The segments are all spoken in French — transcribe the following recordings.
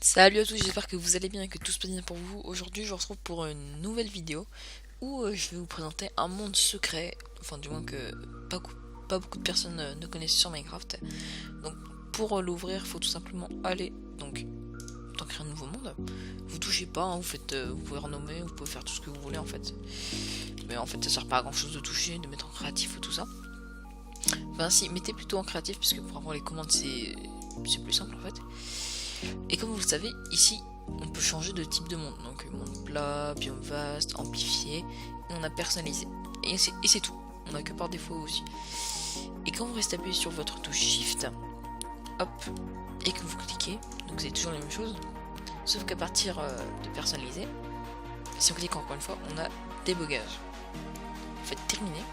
Salut à tous, j'espère que vous allez bien et que tout se passe bien pour vous. Aujourd'hui, je vous retrouve pour une nouvelle vidéo où je vais vous présenter un monde secret, enfin du moins que pas, pas beaucoup de personnes ne connaissent sur Minecraft. Donc pour l'ouvrir, il faut tout simplement aller dans créer un nouveau monde. Vous touchez pas, hein, vous pouvez renommer, vous pouvez faire tout ce que vous voulez en fait. Mais en fait, ça sert pas à grand chose de toucher, de mettre en créatif ou tout ça. Enfin si, mettez plutôt en créatif puisque pour avoir les commandes c'est plus simple en fait. Et comme vous le savez, ici, on peut changer de type de monde. Donc monde plat, biome vaste, amplifié, et on a personnalisé. Et c'est tout. On a que par défaut aussi. Et quand vous restez appuyé sur votre touche Shift, hop, et que vous cliquez, donc c'est toujours la même chose. Sauf qu'à partir de personnaliser, si on clique encore une fois, on a débogage. Vous faites terminer.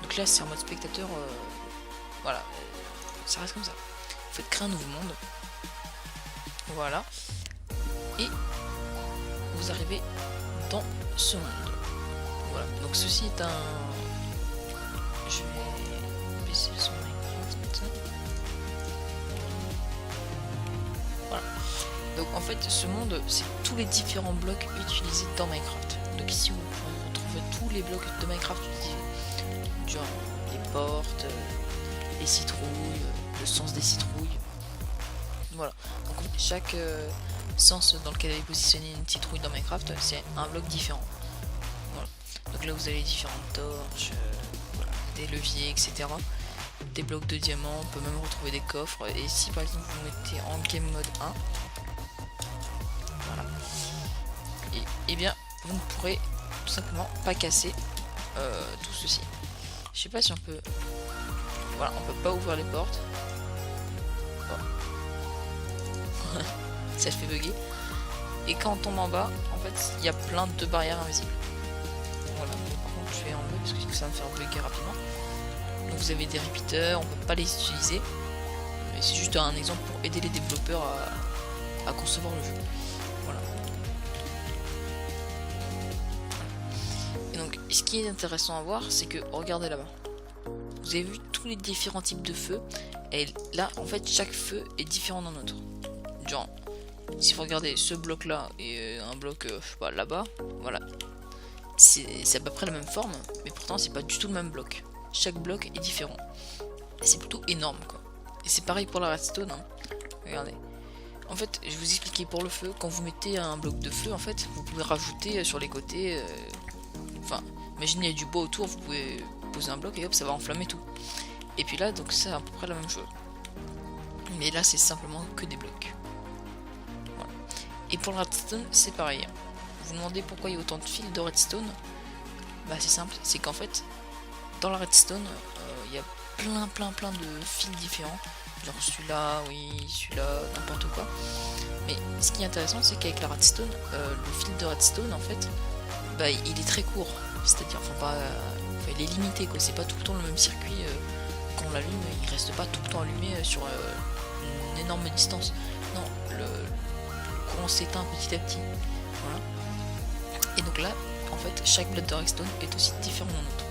Donc là, c'est en mode spectateur. Voilà, ça reste comme ça. Vous faites créer un nouveau monde. Voilà. Et vous arrivez dans ce monde. Voilà. Donc ceci est un... Je vais baisser le son Minecraft. Voilà. Donc en fait ce monde c'est tous les différents blocs utilisés dans Minecraft. Donc ici vous pouvez retrouver tous les blocs de Minecraft utilisés. Genre les portes, les citrouilles, le sens des citrouilles. Voilà. Donc en fait, chaque sens dans lequel est positionnée une citrouille dans Minecraft, c'est un bloc différent. Voilà. Donc là vous avez différentes torches, voilà, des leviers, etc. Des blocs de diamants, on peut même retrouver des coffres. Et si par exemple vous mettez en game mode 1, voilà, et bien vous ne pourrez tout simplement pas casser tout ceci. Je sais pas si on peut. Voilà, on peut pas ouvrir les portes. Ça fait bugger. Et quand on tombe en bas, en fait, il y a plein de barrières invisibles. Voilà, donc, par contre, je vais enlever parce que ça va me faire bugger rapidement. Donc, vous avez des repeaters, on peut pas les utiliser. Mais c'est juste un exemple pour aider les développeurs à concevoir le jeu. Voilà. Et donc, ce qui est intéressant à voir, c'est que, regardez là-bas. Vous avez vu tous les différents types de feux. Et là, en fait, chaque feu est différent d'un autre. Genre, si vous regardez ce bloc là et un bloc je sais pas là-bas, voilà, c'est à peu près la même forme, mais pourtant c'est pas du tout le même bloc. Chaque bloc est différent. C'est plutôt énorme quoi. Et c'est pareil pour la redstone. Hein. Regardez. En fait, je vais vous expliquer pour le feu. Quand vous mettez un bloc de feu, en fait, vous pouvez rajouter sur les côtés. Enfin, imaginez il y a du bois autour, vous pouvez poser un bloc et hop, ça va enflammer tout. Et puis là, donc c'est à peu près la même chose. Mais là, c'est simplement que des blocs. Et pour le redstone, c'est pareil. Vous vous demandez pourquoi il y a autant de fils de redstone. Bah c'est simple, c'est qu'en fait, dans la redstone, il y a plein de fils différents. Genre celui-là, oui, celui-là, n'importe quoi. Mais ce qui est intéressant, c'est qu'avec la redstone, le fil de redstone, en fait, bah il est très court. C'est-à-dire, il est limité, quoi. C'est pas tout le temps le même circuit. Quand on l'allume, il reste pas tout le temps allumé sur une énorme distance. Non, le courant s'éteint petit à petit. Voilà. Et donc là, en fait, chaque bloc de redstone est aussi différent d'un autre.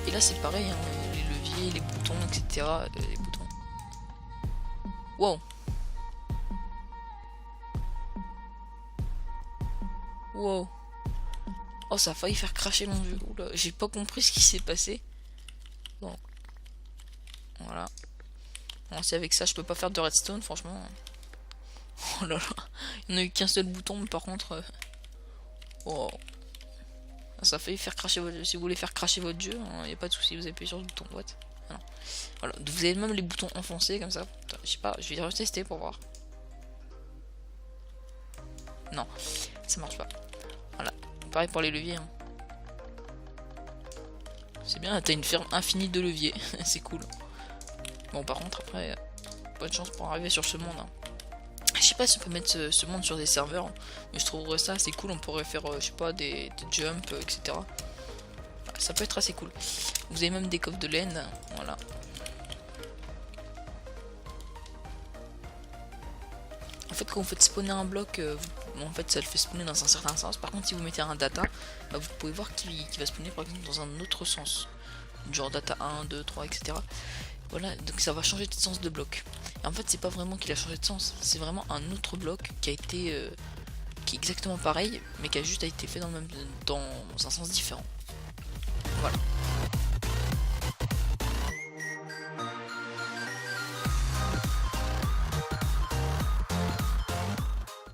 Et là, c'est pareil, hein, les leviers, les boutons, etc. Les boutons. Wow! Wow! Oh, ça a failli faire cracher mon jeu. Oula, j'ai pas compris ce qui s'est passé. Bon. Voilà. Bon, c'est avec ça, je peux pas faire de redstone, franchement. Oh là là. Il n'y en a eu qu'un seul bouton, mais par contre. Oh. Ça a failli faire cracher votre jeu. Si vous voulez faire cracher votre jeu, il n'y a pas de souci, vous appuyez sur le bouton. What? Non. Voilà. Vous avez même les boutons enfoncés comme ça. Je sais pas, je vais retester pour voir. Non, ça marche pas. Voilà. Pareil pour les leviers. Hein. C'est bien, t'as une ferme infinie de leviers. C'est cool. Bon, par contre, après, bonne chance pour arriver sur ce monde. Hein. Je sais pas si on peut mettre ce monde sur des serveurs, mais je trouverais ça assez cool. On pourrait faire, je sais pas, des jumps, etc. Ça peut être assez cool. Vous avez même des coffres de laine, voilà. En fait, quand vous faites spawner un bloc, en fait, ça le fait spawner dans un certain sens. Par contre, si vous mettez un data, bah, vous pouvez voir qu'il va spawner par exemple dans un autre sens. Genre data 1, 2, 3, etc. Voilà, donc ça va changer de sens de bloc. Et en fait, c'est pas vraiment qu'il a changé de sens, c'est vraiment un autre bloc qui a été qui est exactement pareil, mais qui a juste été fait dans un sens différent. Voilà.